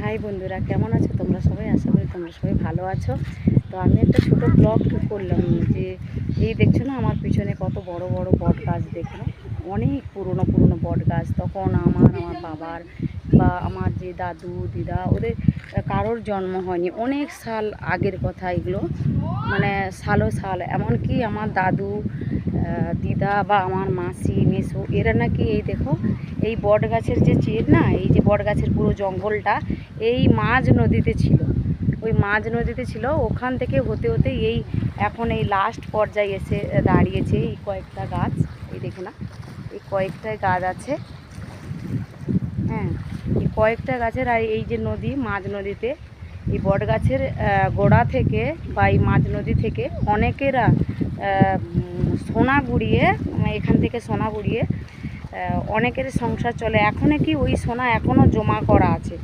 High বন্ধুরা, কেমন আছো তোমরা সবাই? আশা করি তোমরা সবাই ভালো আছো। তো আমি একটা ছোটো ব্লগ করলাম যে এই দেখছো না আমার পিছনে কত বড় বড় বট গাছ, দেখো অনেক পুরনো পুরনো বট গাছ। তখন আমার বাবার বা আমার যে দাদু দিদা ওদের কারোর জন্ম হয়নি, অনেক সাল আগের কথা এগুলো, মানে সালো সাল। এমনকি আমার দাদু দিদা বা আমার মাসি মেসো এরা নাকি এই দেখো এই বট গাছের যে চের না, এই যে বট গাছের পুরো জঙ্গলটা এই মাঝ নদীতে ছিল। ওই মাঝ নদীতে ছিল, ওখান থেকে হতে হতে এই এখন এই লাস্ট পর্যায়ে এসে দাঁড়িয়েছে এই কয়েকটা গাছ। এই দেখো না, এই কয়েকটাই গাছ আছে, হ্যাঁ এই কয়েকটা গাছের। আর এই যে নদী, মাঝ নদীতে এই বট গাছের গোড়া থেকে বা এই মাঝ নদী থেকে অনেকেরা সোনা গুড়িয়ে, এখান থেকে সোনা গুড়িয়ে অনেকের সংসার চলে। এখনও কি ওই সোনা এখনও জমা করা আছে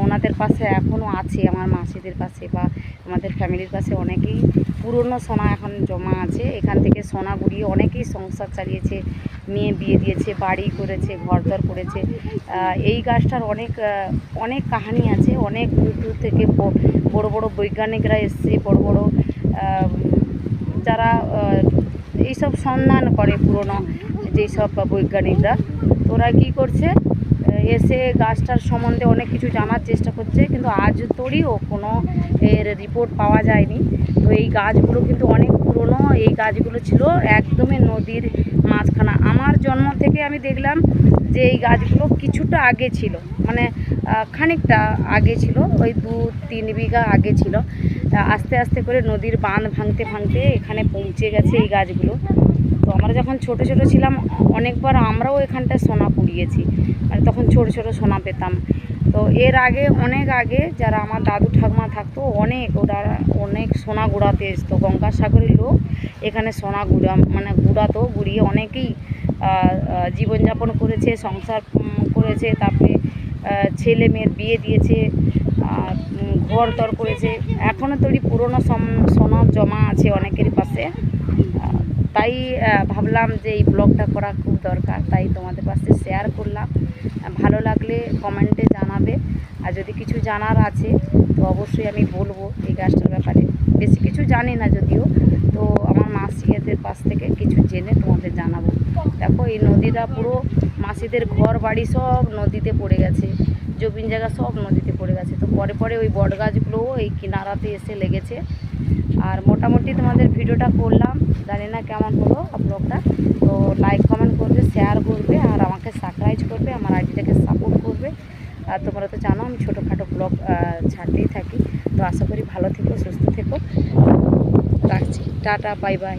ওনাদের পাশে, এখনও আছে আমার মাসিদের পাশে বা আমাদের ফ্যামিলির কাছে অনেকেই পুরনো সোনা এখন জমা আছে। এখান থেকে সোনা গুড়িয়ে অনেকেই সংসার চালিয়েছে, মেয়ে বিয়ে দিয়েছে, বাড়ি করেছে, ঘরদর করেছে। এই গাছটার অনেক অনেক কাহিনী আছে। অনেক দূর দূর থেকে বড় বড় বৈজ্ঞানিকরা এসছে, বড় বড় যারা এইসব সন্ধান করে পুরনো যেই সব বৈজ্ঞানিকরা, ওরা কী করছে এসে গাছটার সম্বন্ধে অনেক কিছু জানার চেষ্টা করছে, কিন্তু আজ তোড়িও কোনো এর রিপোর্ট পাওয়া যায়নি। তো এই গাছগুলো কিন্তু অনেক পুরনো। এই গাছগুলো ছিল একদমই নদীর মাঝখানা। আমার জন্ম থেকে আমি দেখলাম যে এই গাছগুলো কিছুটা আগে ছিল, মানে খানিকটা আগে ছিল, ওই 2-3 বিঘা আগে ছিল। আস্তে আস্তে করে নদীর বাঁধ ভাঙতে ভাঙতে এখানে পৌঁছে গেছে এই গাছগুলো। তো আমরা যখন ছোট ছোট ছিলাম অনেকবার আমরাও এখানটায় সোনা কুড়িয়েছি, মানে তখন ছোট ছোট সোনা পেতাম। তো এর আগে অনেক আগে যারা আমার দাদু ঠাকুমা থাকতো ওরা অনেক সোনা গুড়াতে আসতো। গঙ্গাসাগরের লোক এখানে সোনা গুড়াতো, গুড়িয়ে অনেকেই জীবনযাপন করেছে, সংসার করেছে, তারপরে ছেলে মেয়ের বিয়ে দিয়েছে, ঘর দর করেছে। এখনও তৈরি পুরনো সোনা জমা আছে অনেকের পাশে। তাই ভাবলাম যে এই ব্লগটা করা খুব দরকার, তাই তোমাদের পাশে শেয়ার করলাম। ভালো লাগলে কমেন্টে জানাবে, আর যদি কিছু জানার আছে তো অবশ্যই আমি বলবো এই গাছটার ব্যাপারে। বেশি কিছু জানি না যদিও, তো আমার মাসিদের পাশ থেকে কিছু জেনে তোমাদের জানাবো। দেখো এই নদীটা পুরো মাসিদের ঘর বাড়ি সব নদীতে পড়ে গেছে, জমিন জায়গা সব নদীতে পড়ে গেছে। তো পরে পরে ওই বট গাছগুলোও এই কিনারাতে এসে লেগেছে। আর মোটামুটি তোমাদের ভিডিওটা করলাম, জানি না কেমন হলো ব্লগটা। তো লাইক কমেন্ট করবে, শেয়ার করবে, আর আমাকে সাবস্ক্রাইব করবে, আমার আইডিটাকে সাপোর্ট করবে। আর তোমরা তো জানো আমি ছোটোখাটো ব্লগ ছাড়তেই থাকি। তো আশা করি ভালো থেকো, সুস্থ থেকো। রাখছি, টাটা, বাই বাই।